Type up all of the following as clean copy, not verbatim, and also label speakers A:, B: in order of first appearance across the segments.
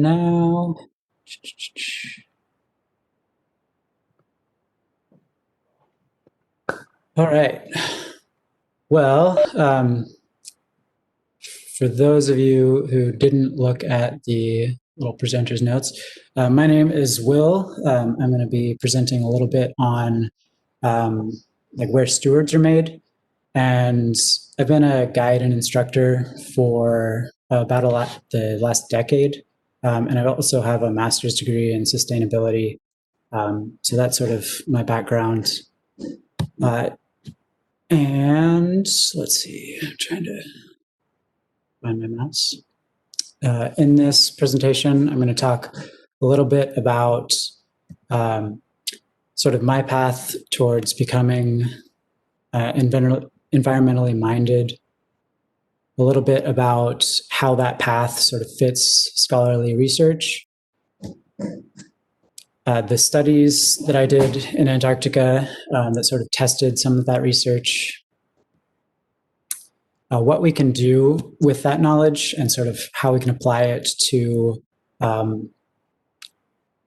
A: now. All right. Well, for those of you who didn't look at the little presenter's notes, my name is Will. I'm going to be presenting a little bit on like where stewards are made. And I've been a guide and instructor for about the last decade. And I also have a master's degree in sustainability. So that's sort of my background. And let's see, I'm trying to find my mouse. In this presentation, I'm going to talk a little bit about sort of my path towards becoming environmentally minded, a little bit about how that path sort of fits scholarly research, the studies that I did in Antarctica that sort of tested some of that research, what we can do with that knowledge and sort of how we can apply it to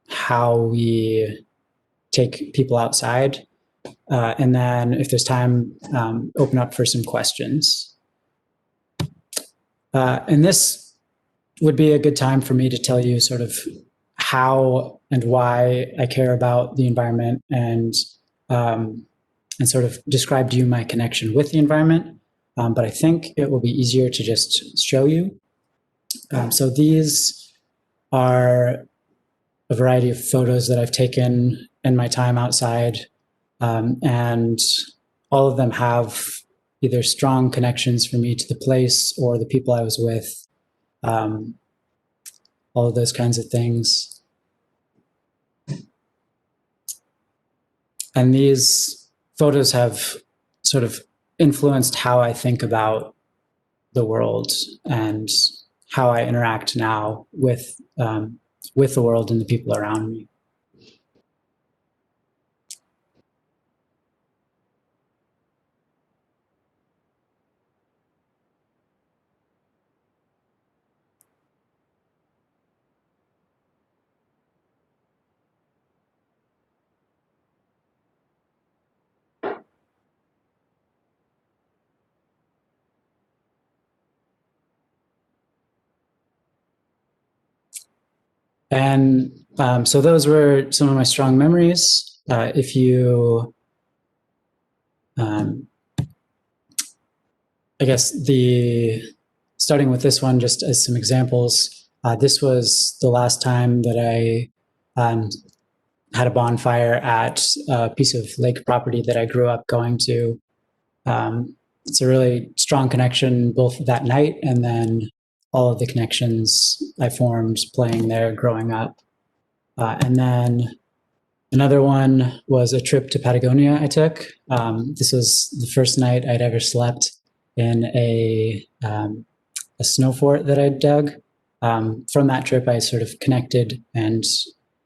A: how we take people outside. And then if there's time, open up for some questions. And this would be a good time for me to tell you sort of how and why I care about the environment and sort of describe to you my connection with the environment. But I think it will be easier to just show you. So these are a variety of photos that I've taken in my time outside. And all of them have either strong connections for me to the place or the people I was with, all of those kinds of things. And these photos have sort of influenced how I think about the world and how I interact now with the world and the people around me. And so those were some of my strong memories. If you, I guess starting with this one, just as some examples, this was the last time that I had a bonfire at a piece of lake property that I grew up going to. It's a really strong connection both that night and then all of the connections I formed playing there growing up. And then another one was a trip to Patagonia I took. This was the first night I'd ever slept in a snow fort that I'd dug. From that trip, I sort of connected and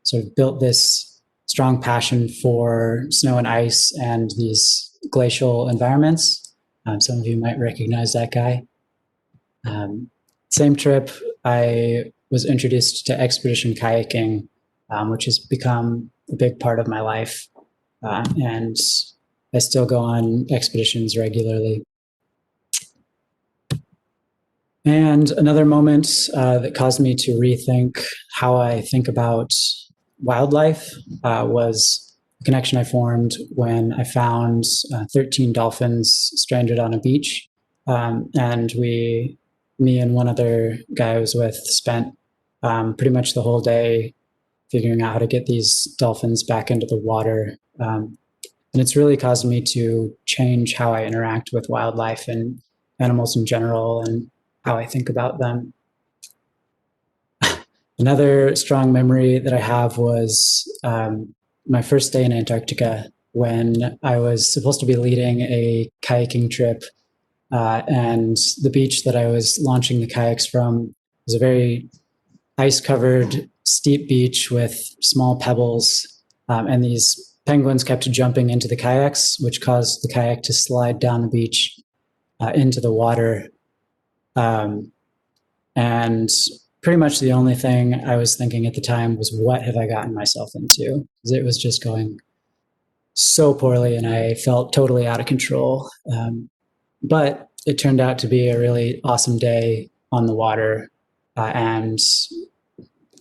A: sort of built this strong passion for snow and ice and these glacial environments. Some of you might recognize that guy. Same trip, I was introduced to expedition kayaking, which has become a big part of my life. And I still go on expeditions regularly. And another moment that caused me to rethink how I think about wildlife was a connection I formed when I found 13 dolphins stranded on a beach. And me and one other guy I was with spent pretty much the whole day figuring out how to get these dolphins back into the water. And it's really caused me to change how I interact with wildlife and animals in general and how I think about them. Another strong memory that I have was my first day in Antarctica when I was supposed to be leading a kayaking trip. And the beach that I was launching the kayaks from was a very ice-covered, steep beach with small pebbles. And these penguins kept jumping into the kayaks, which caused the kayak to slide down the beach into the water. And pretty much the only thing I was thinking at the time was, what have I gotten myself into? Because it was just going so poorly and I felt totally out of control. But it turned out to be a really awesome day on the water, and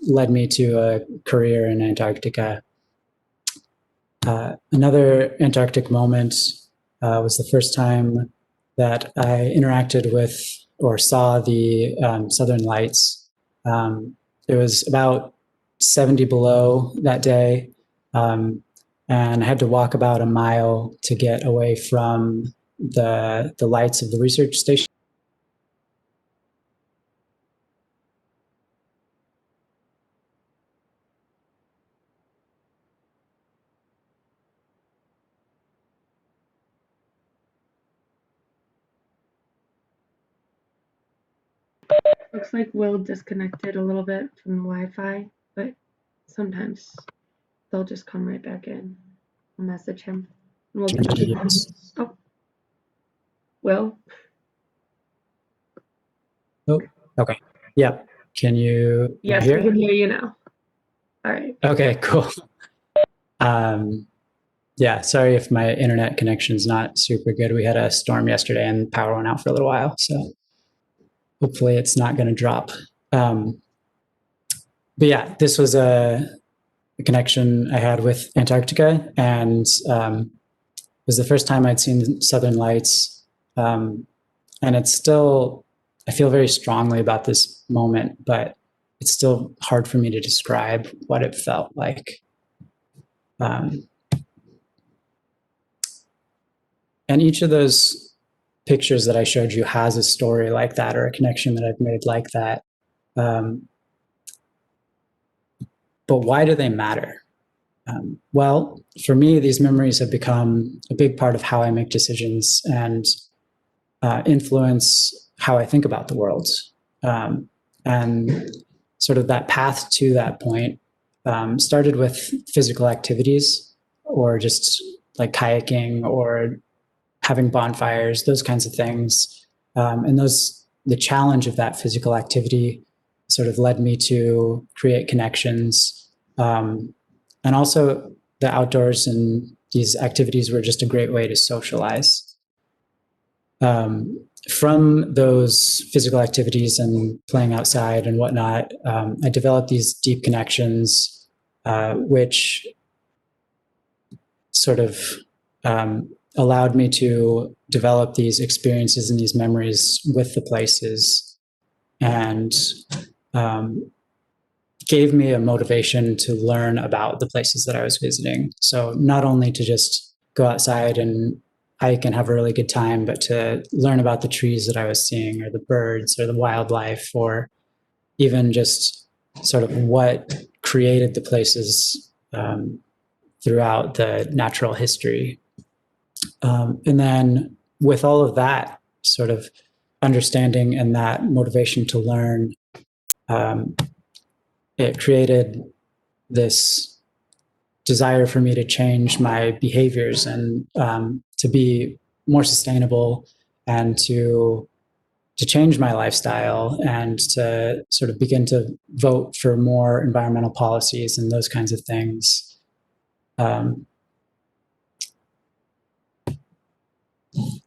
A: led me to a career in Antarctica. Another Antarctic moment was the first time that I interacted with or saw the Southern Lights. It was about 70 below that day, and I had to walk about a mile to get away from the lights of the research station.
B: Looks like Will disconnected a little bit from the Wi-Fi, but sometimes they'll just come right back in. I'll message him and we'll get them. Oh, Will?
A: Oh, okay. Yeah. Can you
B: Yes,
A: hear?
B: we can hear you now. All right.
A: Okay, cool. Yeah, sorry if my internet connection's not super good. We had a storm yesterday and power went out for a little while, so hopefully it's not going to drop. But yeah, this was a connection I had with Antarctica, and it was the first time I'd seen the Southern Lights. And it's still, I feel very strongly about this moment, but it's still hard for me to describe what it felt like. And each of those pictures that I showed you has a story like that, or a connection that I've made like that. But why do they matter? Well, for me, these memories have become a big part of how I make decisions and influence how I think about the world. And sort of that path to that point started with physical activities, or just like kayaking or having bonfires, those kinds of things. And the challenge of that physical activity sort of led me to create connections. And also the outdoors and these activities were just a great way to socialize. From those physical activities and playing outside and whatnot, I developed these deep connections, which sort of allowed me to develop these experiences and these memories with the places, and gave me a motivation to learn about the places that I was visiting. So not only to just go outside and hike and have a really good time, but to learn about the trees that I was seeing, or the birds, or the wildlife, or even just sort of what created the places throughout the natural history. And then with all of that sort of understanding and that motivation to learn, it created this desire for me to change my behaviors and to be more sustainable, and to change my lifestyle, and to sort of begin to vote for more environmental policies and those kinds of things.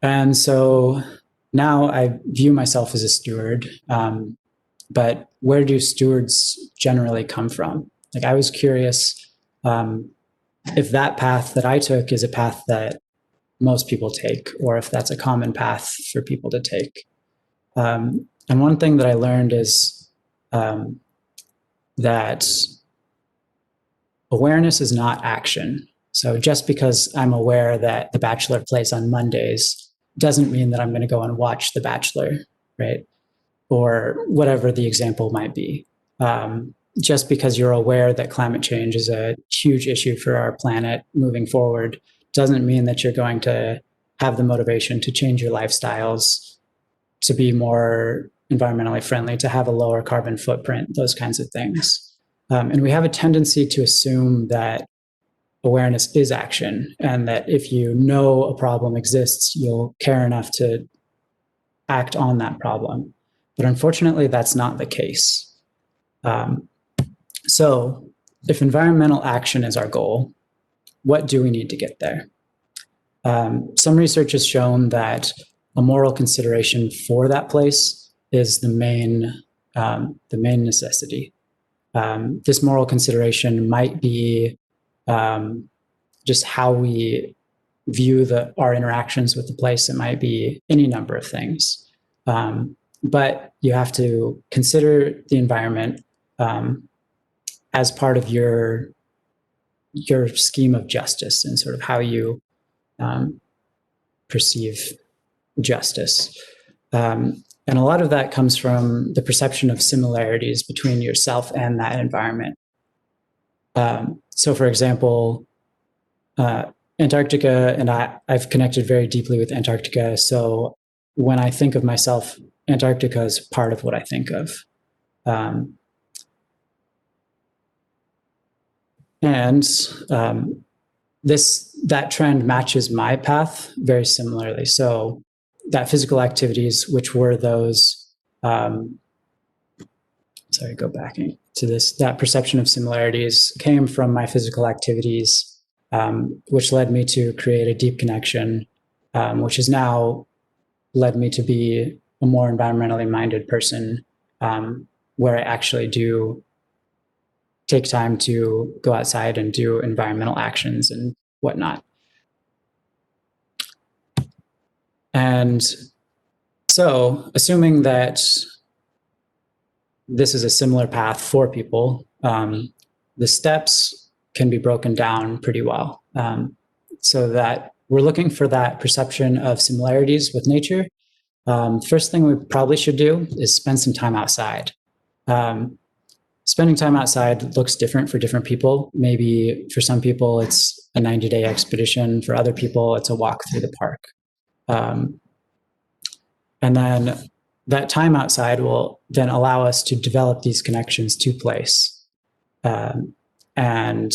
A: And so now I view myself as a steward. But where do stewards generally come from? Like, I was curious if that path that I took is a path that most people take, or if that's a common path for people to take. And one thing that I learned is that awareness is not action. So just because I'm aware that The Bachelor plays on Mondays doesn't mean that I'm going to go and watch The Bachelor, right? Or whatever the example might be. Just because you're aware that climate change is a huge issue for our planet moving forward doesn't mean that you're going to have the motivation to change your lifestyles, to be more environmentally friendly, to have a lower carbon footprint, those kinds of things. And we have a tendency to assume that awareness is action, and that if you know a problem exists, you'll care enough to act on that problem. But unfortunately, that's not the case. So if environmental action is our goal, what do we need to get there? Some research has shown that a moral consideration for that place is the main necessity. This moral consideration might be just how we view our interactions with the place. It might be any number of things. But you have to consider the environment as part of your scheme of justice and sort of how you perceive justice. And a lot of that comes from the perception of similarities between yourself and that environment. So, for example, Antarctica, and I've connected very deeply with Antarctica. So when I think of myself, Antarctica is part of what I think of. That trend matches my path very similarly. So that physical activities, which were those, go back to this, that perception of similarities came from my physical activities, which led me to create a deep connection, which has now led me to be a more environmentally minded person, where I actually do take time to go outside and do environmental actions and whatnot. And so, assuming that this is a similar path for people, the steps can be broken down pretty well, so that we're looking for that perception of similarities with nature. First thing we probably should do is spend some time outside. Spending time outside looks different for different people. Maybe for some people, it's a 90-day expedition. For other people, it's a walk through the park. And then that time outside will then allow us to develop these connections to place, and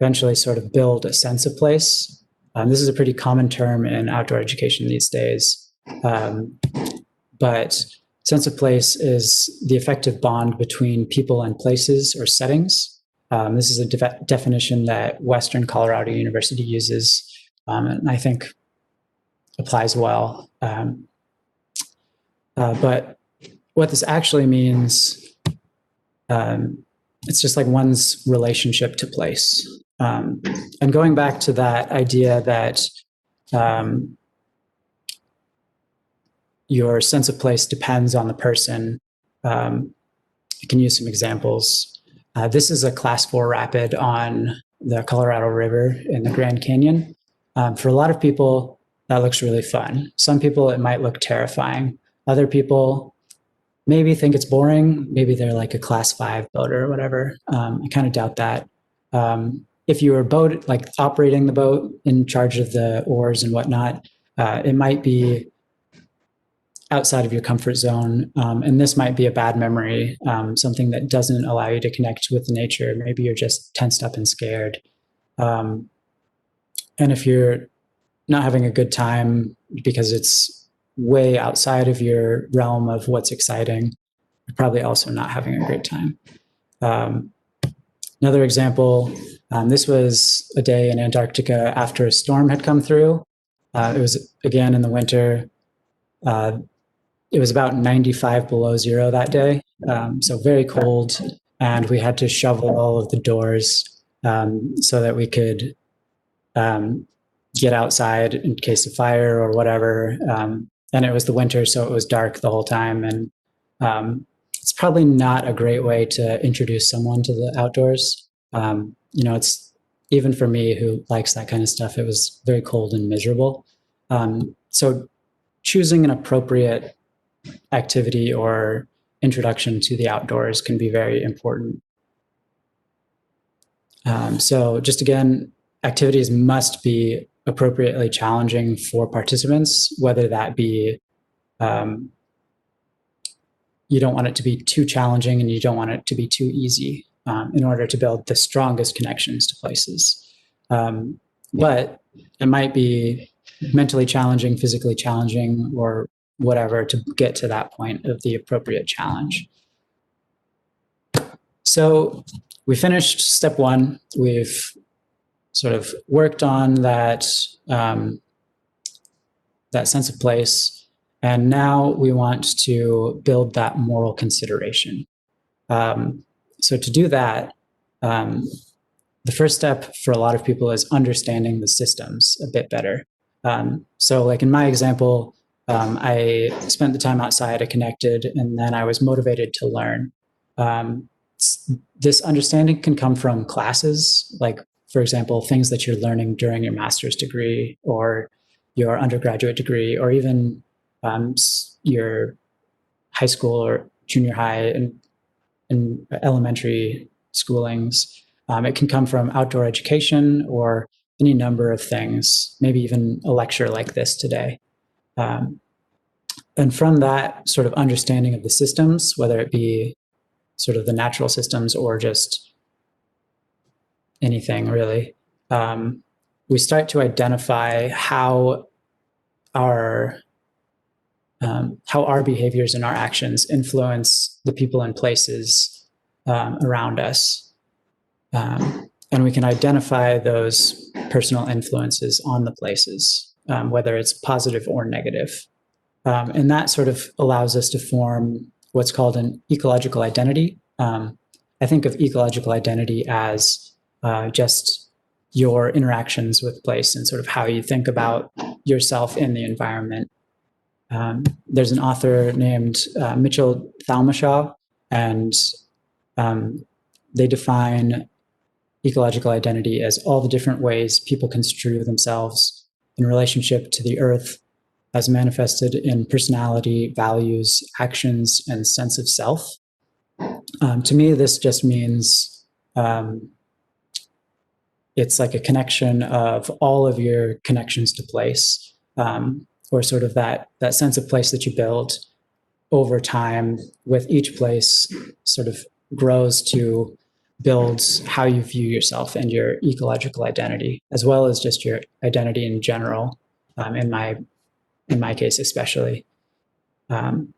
A: eventually sort of build a sense of place. This is a pretty common term in outdoor education these days. But sense of place is the effective bond between people and places or settings. This is a definition that Western Colorado University uses, and I think applies well. But what this actually means, it's just like one's relationship to place. And going back to that idea that your sense of place depends on the person, I can use some examples. This is a class 4 rapid on the Colorado River in the Grand Canyon. For a lot of people, that looks really fun. Some people, it might look terrifying. Other people maybe think it's boring. Maybe they're like a class 5 boater or whatever. I kind of doubt that. If you were operating the boat, in charge of the oars and whatnot, it might be outside of your comfort zone. And this might be a bad memory, something that doesn't allow you to connect with nature. Maybe you're just tensed up and scared. And if you're not having a good time because it's way outside of your realm of what's exciting, you're probably also not having a great time. Another example, this was a day in Antarctica after a storm had come through. It was, again, in the winter. It was about 95 below zero that day, so very cold, and we had to shovel all of the doors so that we could get outside in case of fire or whatever. And it was the winter, so it was dark the whole time. And it's probably not a great way to introduce someone to the outdoors. It's even for me who likes that kind of stuff, it was very cold and miserable. So choosing an appropriate activity or introduction to the outdoors can be very important. So just again, activities must be appropriately challenging for participants, whether that be you don't want it to be too challenging and you don't want it to be too easy, in order to build the strongest connections to places. But it might be mentally challenging, physically challenging, or whatever to get to that point of the appropriate challenge. So we finished step one. We've sort of worked on that, that sense of place. And now we want to build that moral consideration. So to do that, the first step for a lot of people is understanding the systems a bit better. So like in my example, I spent the time outside, I connected, and then I was motivated to learn. This understanding can come from classes, like, for example, things that you're learning during your master's degree or your undergraduate degree, or even your high school or junior high and elementary schoolings. It can come from outdoor education or any number of things, maybe even a lecture like this today. And from that sort of understanding of the systems, whether it be sort of the natural systems or just anything really, we start to identify how our behaviors and our actions influence the people and places around us. And we can identify those personal influences on the places, whether it's positive or negative. And that sort of allows us to form what's called an ecological identity. I think of ecological identity as just your interactions with place and sort of how you think about yourself in the environment. There's an author named Mitchell Thalmashaw, and they define ecological identity as all the different ways people construe themselves in relationship to the earth as manifested in personality, values, actions, and sense of self. To me, this just means it's like a connection of all of your connections to place, or sort of that sense of place that you build over time with each place sort of grows to build how you view yourself and your ecological identity, as well as just your identity in general, in my case especially. And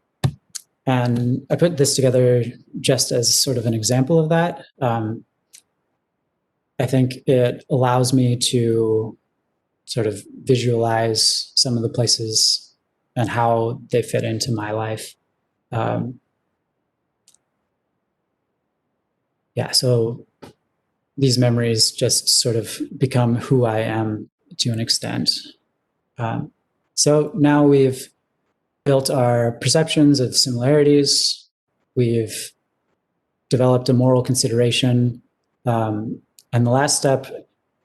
A: I put this together just as sort of an example of that. I think it allows me to sort of visualize some of the places and how they fit into my life. Yeah, so these memories just sort of become who I am to an extent. So now we've built our perceptions of similarities. We've developed a moral consideration. And the last step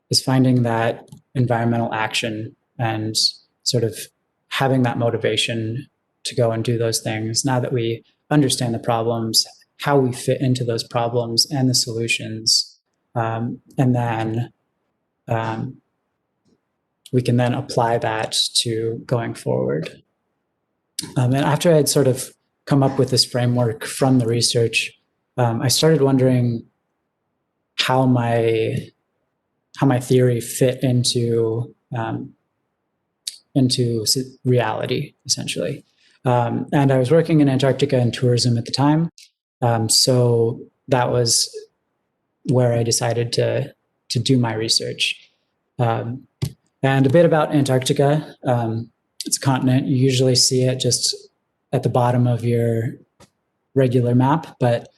A: is finding that environmental action and sort of having that motivation to go and do those things. Now that we understand the problems, how we fit into those problems and the solutions, and then we can then apply that to going forward. And after I had sort of come up with this framework from the research, I started wondering how my theory fit into reality, essentially. And I was working in Antarctica and tourism at the time, so that was where I decided to do my research. And a bit about Antarctica. It's a continent. You usually see it just at the bottom of your regular map, but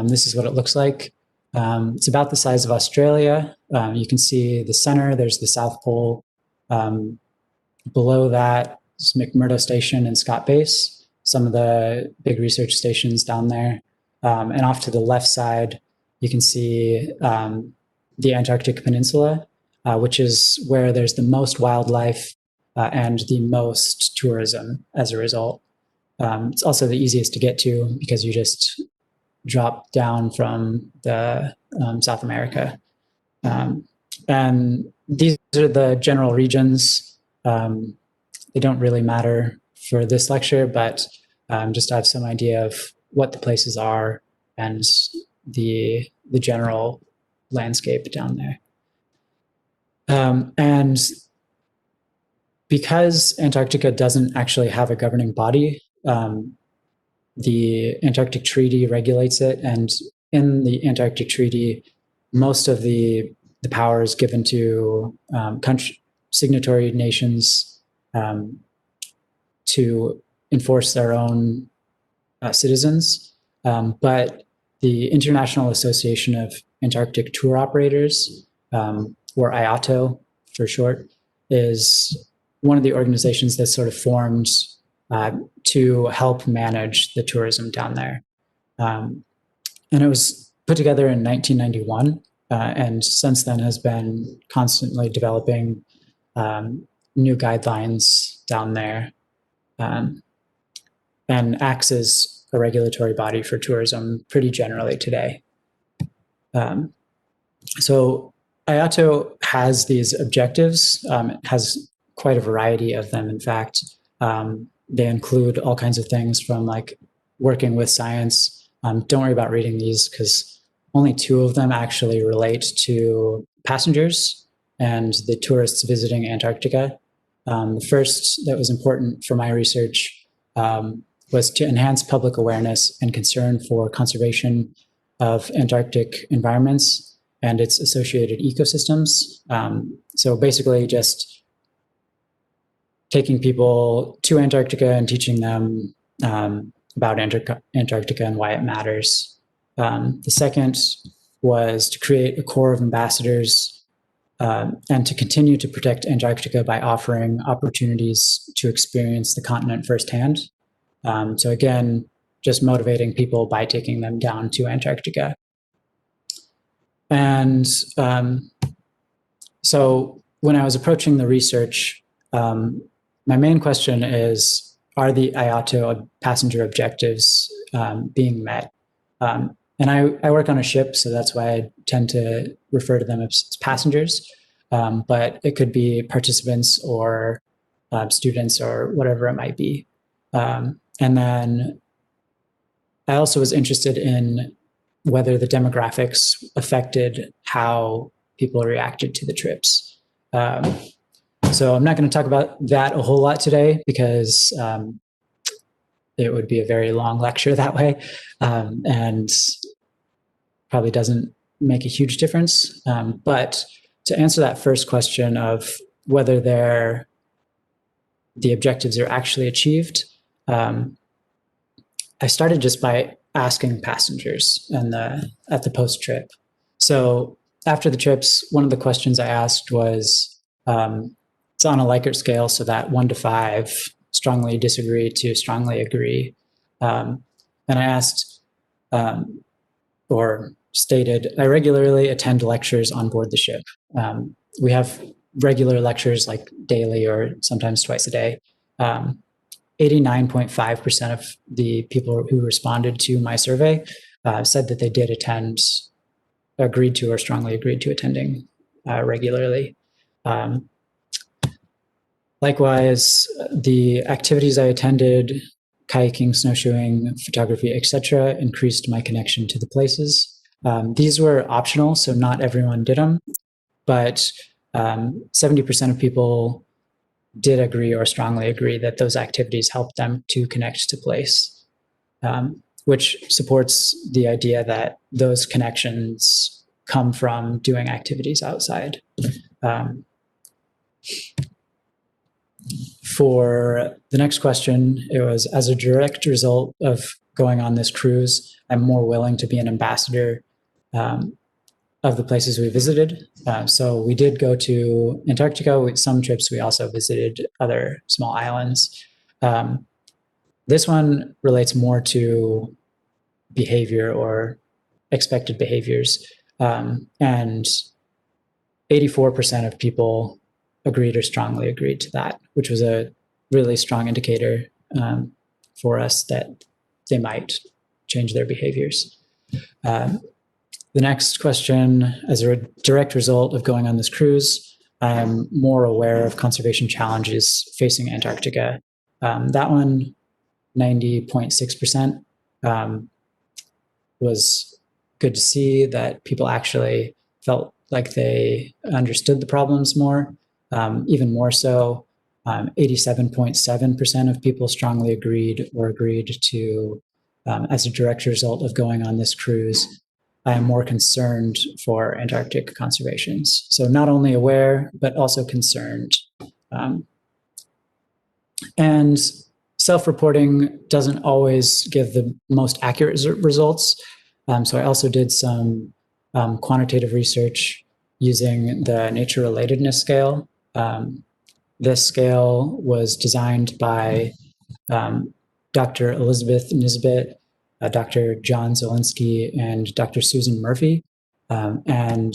A: this is what it looks like. It's about the size of Australia. You can see the center, there's the South Pole. Below that is McMurdo Station and Scott Base, some of the big research stations down there. And off to the left side, you can see the Antarctic Peninsula, which is where there's the most wildlife and the most tourism as a result. It's also the easiest to get to because you just drop down from the South America. And these are the general regions. They don't really matter for this lecture, but just to have some idea of what the places are and the general landscape down there. And because Antarctica doesn't actually have a governing body, the Antarctic Treaty regulates it, and in the Antarctic Treaty, most of the powers given to signatory nations to enforce their own citizens. But the International Association of Antarctic Tour Operators, or IATO for short, is one of the organizations that sort of formed to help manage the tourism down there. And it was put together in 1991, and since then has been constantly developing new guidelines down there, and acts as a regulatory body for tourism pretty generally today. So IATO has these objectives. It has quite a variety of them, in fact. They include all kinds of things from like working with science. Don't worry about reading these because only 2 of them actually relate to passengers and the tourists visiting Antarctica. The first that was important for my research was to enhance public awareness and concern for conservation of Antarctic environments and its associated ecosystems. So basically just taking people to Antarctica and teaching them about Antarctica and why it matters. The second was to create a corps of ambassadors and to continue to protect Antarctica by offering opportunities to experience the continent firsthand. So again, just motivating people by taking them down to Antarctica. And so when I was approaching the research, my main question is, are the IATO passenger objectives being met? And I work on a ship, so that's why I tend to refer to them as passengers. But it could be participants or students or whatever it might be. And then I also was interested in whether the demographics affected how people reacted to the trips. So I'm not going to talk about that a whole lot today because it would be a very long lecture that way, and probably doesn't make a huge difference. But to answer that first question of whether the objectives are actually achieved, I started just by asking passengers at the post-trip. So after the trips, one of the questions I asked was, it's on a Likert scale, so that 1 to 5, strongly disagree to strongly agree. And I asked, or stated, I regularly attend lectures on board the ship. We have regular lectures like daily or sometimes twice a day. 89.5% of the people who responded to my survey said that they did attend, agreed to or strongly agreed to attending regularly. Likewise, the activities I attended, kayaking, snowshoeing, photography, etc., increased my connection to the places. These were optional, so not everyone did them, but 70% of people did agree or strongly agree that those activities helped them to connect to place, which supports the idea that those connections come from doing activities outside. For the next question, it was, as a direct result of going on this cruise, I'm more willing to be an ambassador of the places we visited. So we did go to Antarctica. With some trips, we also visited other small islands. This one relates more to behavior or expected behaviors. And 84% of people agreed or strongly agreed to that, which was a really strong indicator for us that they might change their behaviors. The next question, as a direct result of going on this cruise, I'm more aware of conservation challenges facing Antarctica. That one, 90.6%, was good to see that people actually felt like they understood the problems more. Even more so, 87.7% of people strongly agreed or agreed to, as a direct result of going on this cruise, I am more concerned for Antarctic conservations. So not only aware, but also concerned. And self-reporting doesn't always give the most accurate results. So I also did some quantitative research using the nature relatedness scale. This scale was designed by Dr. Elizabeth Nisbet, Dr. John Zielinski, and Dr. Susan Murphy. And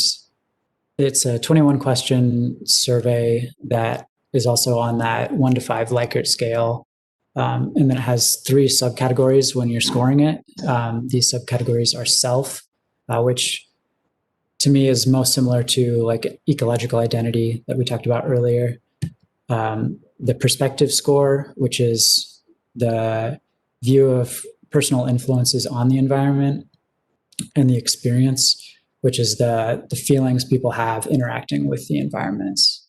A: it's a 21 question survey that is also on that 1 to 5 Likert scale. And then it has 3 subcategories when you're scoring it. These subcategories are self, which to me is most similar to like ecological identity that we talked about earlier. The perspective score, which is the view of personal influences on the environment, and the experience, which is the feelings people have interacting with the environments.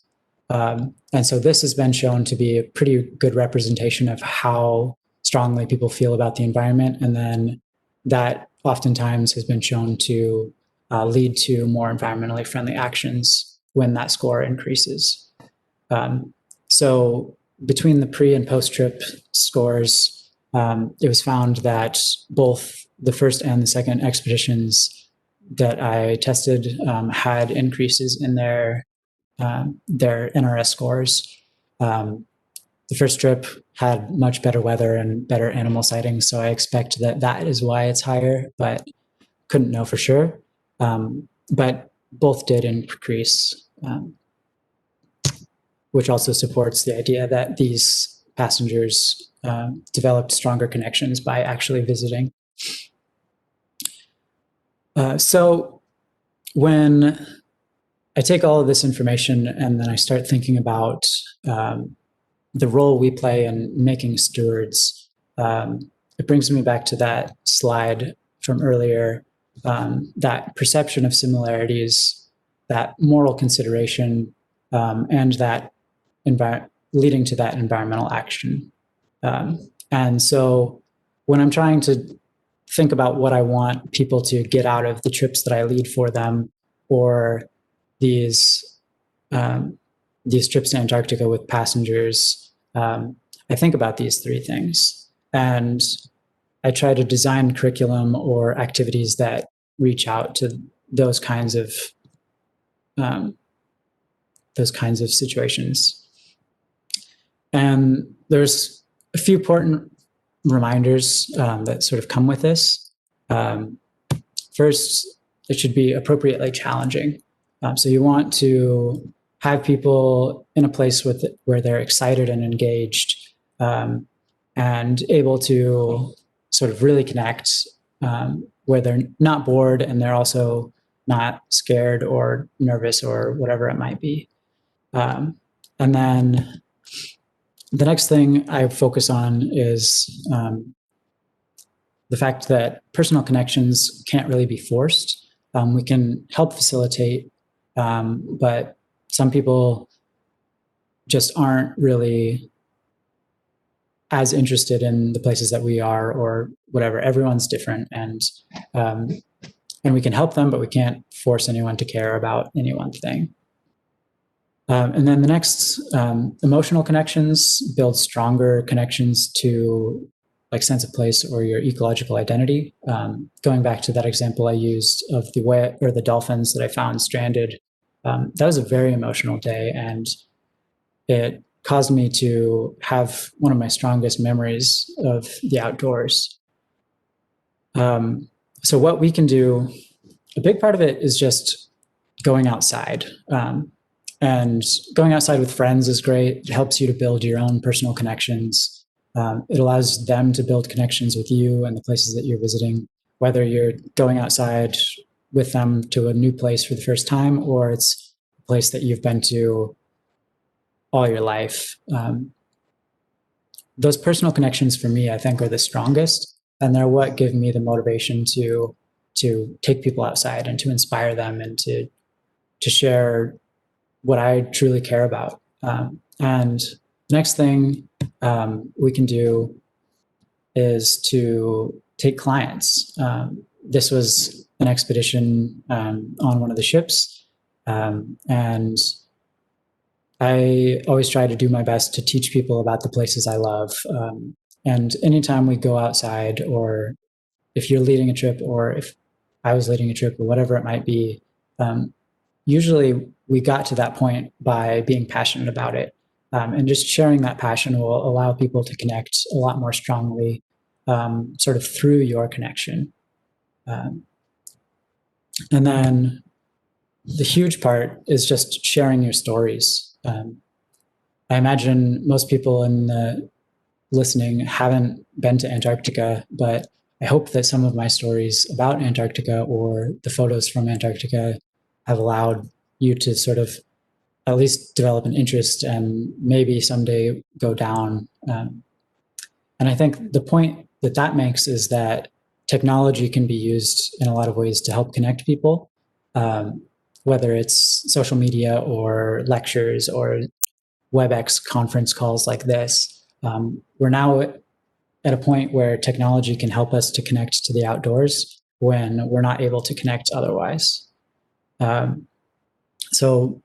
A: And so this has been shown to be a pretty good representation of how strongly people feel about the environment. And then that oftentimes has been shown to lead to more environmentally friendly actions when that score increases. So between the pre and post-trip scores, it was found that both the first and the second expeditions that I tested had increases in their NRS scores. The first trip had much better weather and better animal sightings, so I expect that that is why it's higher, but couldn't know for sure. But both did increase, which also supports the idea that these passengers developed stronger connections by actually visiting. So when I take all of this information and then I start thinking about the role we play in making stewards, it brings me back to that slide from earlier, that perception of similarities, that moral consideration, and that leading to that environmental action. And so when I'm trying to think about what I want people to get out of the trips that I lead for them, or these trips to Antarctica with passengers, I think about these 3 things. And I try to design curriculum or activities that reach out to those kinds of situations. And there's a few important reminders that sort of come with this. First, it should be appropriately challenging. So you want to have people in a place where they're excited and engaged, and able to sort of really connect, where they're not bored and they're also not scared or nervous or whatever it might be. And then the next thing I focus on is the fact that personal connections can't really be forced. We can help facilitate, but some people just aren't really as interested in the places that we are, or whatever. Everyone's different, and we can help them, but we can't force anyone to care about any one thing. And then the next, emotional connections build stronger connections to like sense of place or your ecological identity. Going back to that example I used of the dolphins that I found stranded, that was a very emotional day, and it caused me to have one of my strongest memories of the outdoors. So what we can do, a big part of it is just going outside. And going outside with friends is great. It helps you to build your own personal connections. It allows them to build connections with you and the places that you're visiting, whether you're going outside with them to a new place for the first time, or it's a place that you've been to all your life. Those personal connections for me, I think, are the strongest, and they're what give me the motivation to take people outside and to inspire them and to share what I truly care about. And next thing we can do is to take clients. this was an expedition on one of the ships, and I always try to do my best to teach people about the places I love. And anytime we go outside, or if you're leading a trip, or if I was leading a trip, or whatever it might be, usually we got to that point by being passionate about it. And just sharing that passion will allow people to connect a lot more strongly, sort of through your connection. And then the huge part is just sharing your stories. I imagine most people in the listening haven't been to Antarctica, but I hope that some of my stories about Antarctica or the photos from Antarctica have allowed you to sort of at least develop an interest and maybe someday go down. And I think the point that that makes is that technology can be used in a lot of ways to help connect people, whether it's social media or lectures or WebEx conference calls like this. We're now at a point where technology can help us to connect to the outdoors when we're not able to connect otherwise. So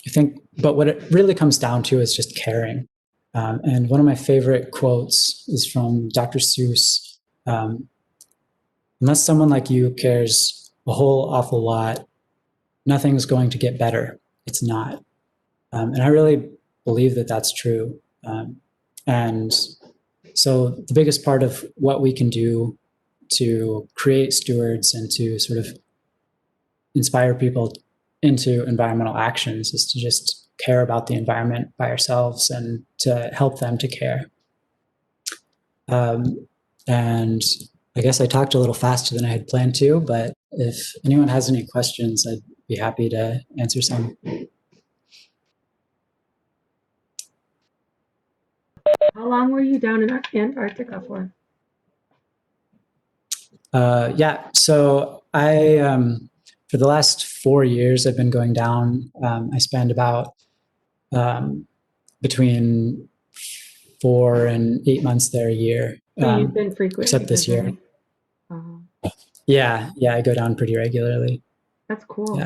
A: I think, but what it really comes down to is just caring. And one of my favorite quotes is from Dr. Seuss. Unless someone like you cares a whole awful lot, nothing's going to get better. It's not. And I really believe that that's true. And so the biggest part of what we can do to create stewards and to sort of inspire people into environmental actions is to just care about the environment by ourselves and to help them to care. And I guess I talked a little faster than I had planned to, but if anyone has any questions, I'd be happy to answer some.
B: How long were you down in Antarctica for?
A: Yeah, so for the last 4 years, I've been going down. I spend about between 4 and 8 months there a year.
B: So you've been frequently
A: except this year.
B: visiting.
A: Yeah, I go down pretty regularly.
B: That's cool.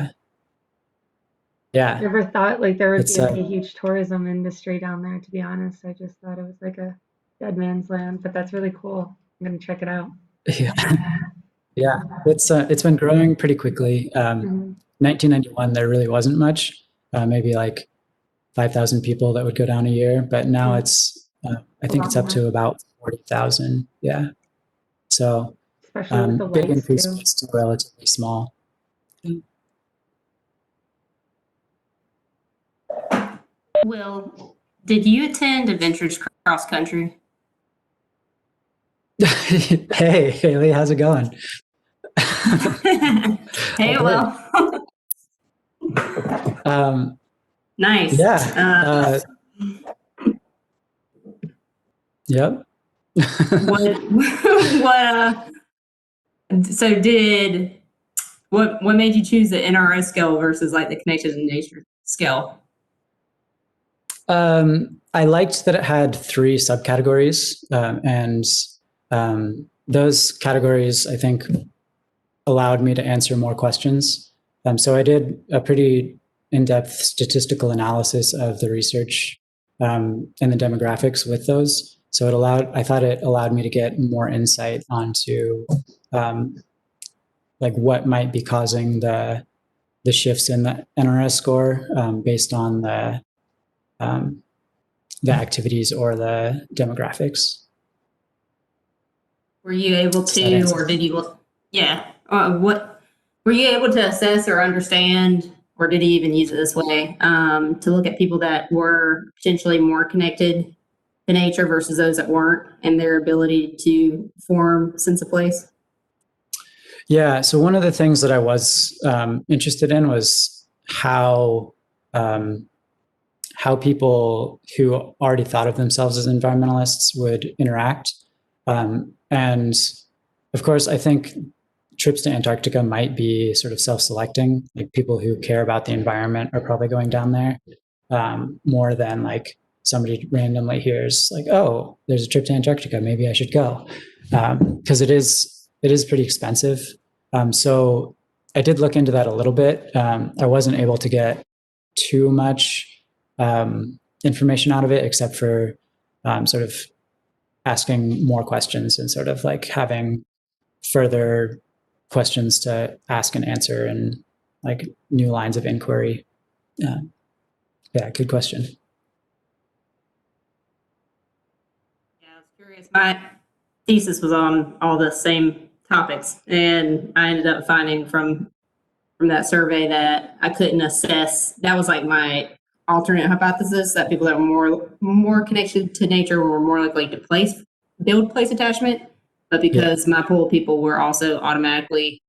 A: Yeah.
B: Never thought like there would be like a huge tourism industry down there, to be honest. I just thought it was like a dead man's land, but that's really cool. I'm gonna check it out.
A: Yeah, it's been growing pretty quickly. 1991, there really wasn't much, maybe like 5,000 people that would go down a year, but now it's I think it's up to about 40,000. Yeah, so
B: especially with the
A: big
B: lights
A: increase,
B: too.
A: but still relatively small.
C: Will, did you attend Adventures Cross Country?
A: Hey, Haley, how's it going?
C: Hey, Will. Nice.
A: Yeah. Yep.
C: What made you choose the NRO scale versus like the Connected to Nature scale?
A: I liked that it had 3 subcategories, and those categories, I think, allowed me to answer more questions. So I did a pretty in-depth statistical analysis of the research and the demographics with those. So I thought it allowed me to get more insight onto like what might be causing the shifts in the NRS score based on the activities or the demographics.
C: Were you able to, or did you look? Yeah. What were you able to assess or understand, or did you even use it this way to look at people that were potentially more connected to nature versus those that weren't, and their ability to form a sense of place?
A: Yeah. So one of the things that I was interested in was how people who already thought of themselves as environmentalists would interact. And of course, I think trips to Antarctica might be sort of self-selecting. Like people who care about the environment are probably going down there more than like somebody randomly hears like, oh, there's a trip to Antarctica, maybe I should go. Because it is pretty expensive. So I did look into that a little bit. I wasn't able to get too much information out of it, except for sort of asking more questions and sort of like having further questions to ask and answer and like new lines of inquiry. Yeah, good question.
C: Yeah, I was curious. My thesis was on all the same topics, and I ended up finding from that survey that I couldn't assess. That was like my alternate hypothesis, that people that were more connected to nature were more likely to build place attachment. But because my pool of people were also automatically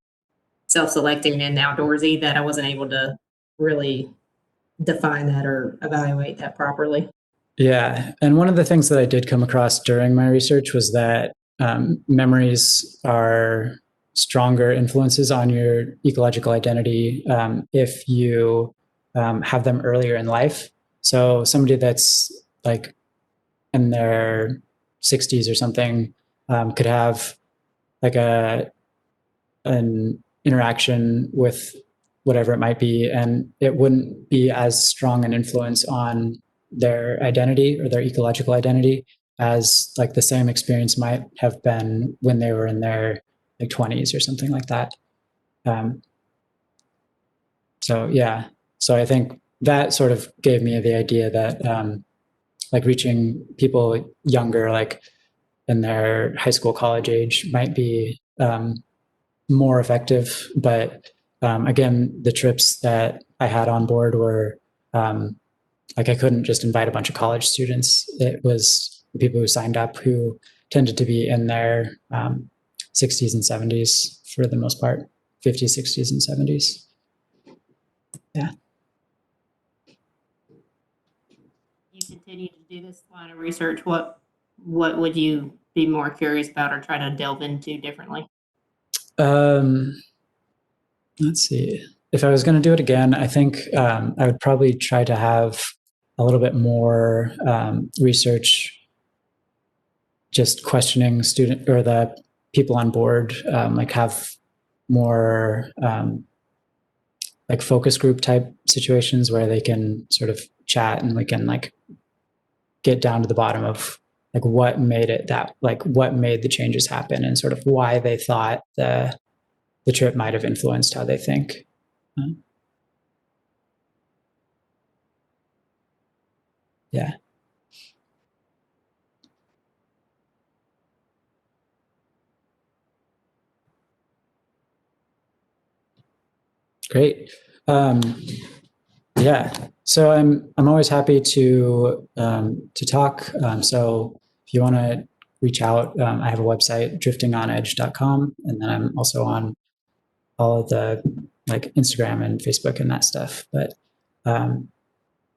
C: self-selecting and outdoorsy, that I wasn't able to really define that or evaluate that properly.
A: Yeah. And one of the things that I did come across during my research was that memories are stronger influences on your ecological identity if you have them earlier in life. So somebody that's like in their 60s or something could have like an interaction with whatever it might be, and it wouldn't be as strong an influence on their identity or their ecological identity as like the same experience might have been when they were in their like 20s or something like that. So yeah, so I think that sort of gave me the idea that like reaching people younger, like in their high school, college age, might be more effective. But again, the trips that I had on board were like I couldn't just invite a bunch of college students. It was the people who signed up who tended to be in their 60s and 70s for the most part, 50s, 60s, and 70s. Yeah.
C: You continue to do this line of research, what would you be more curious about or try to delve into differently?
A: Let's see. If I was going to do it again, I think I would probably try to have a little bit more research, just questioning student or the people on board, like have more like focus group type situations where they can sort of chat and we can like get down to the bottom of like what made it that, like what made the changes happen and sort of why they thought the trip might have influenced how they think. Yeah. Great. Yeah. So I'm always happy to talk. So if you want to reach out, I have a website, driftingonedge.com, and then I'm also on all of the like Instagram and Facebook and that stuff. But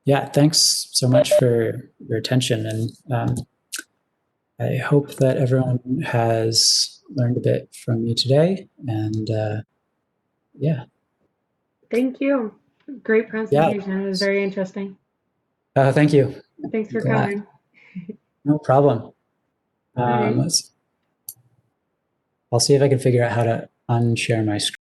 A: yeah, thanks so much for your attention, and I hope that everyone has learned a bit from me today. And yeah.
B: Thank you. Great presentation. It was very interesting.
A: Thank you.
B: Thanks for coming.
A: No problem.
B: Right.
A: I'll see if I can figure out how to unshare my screen.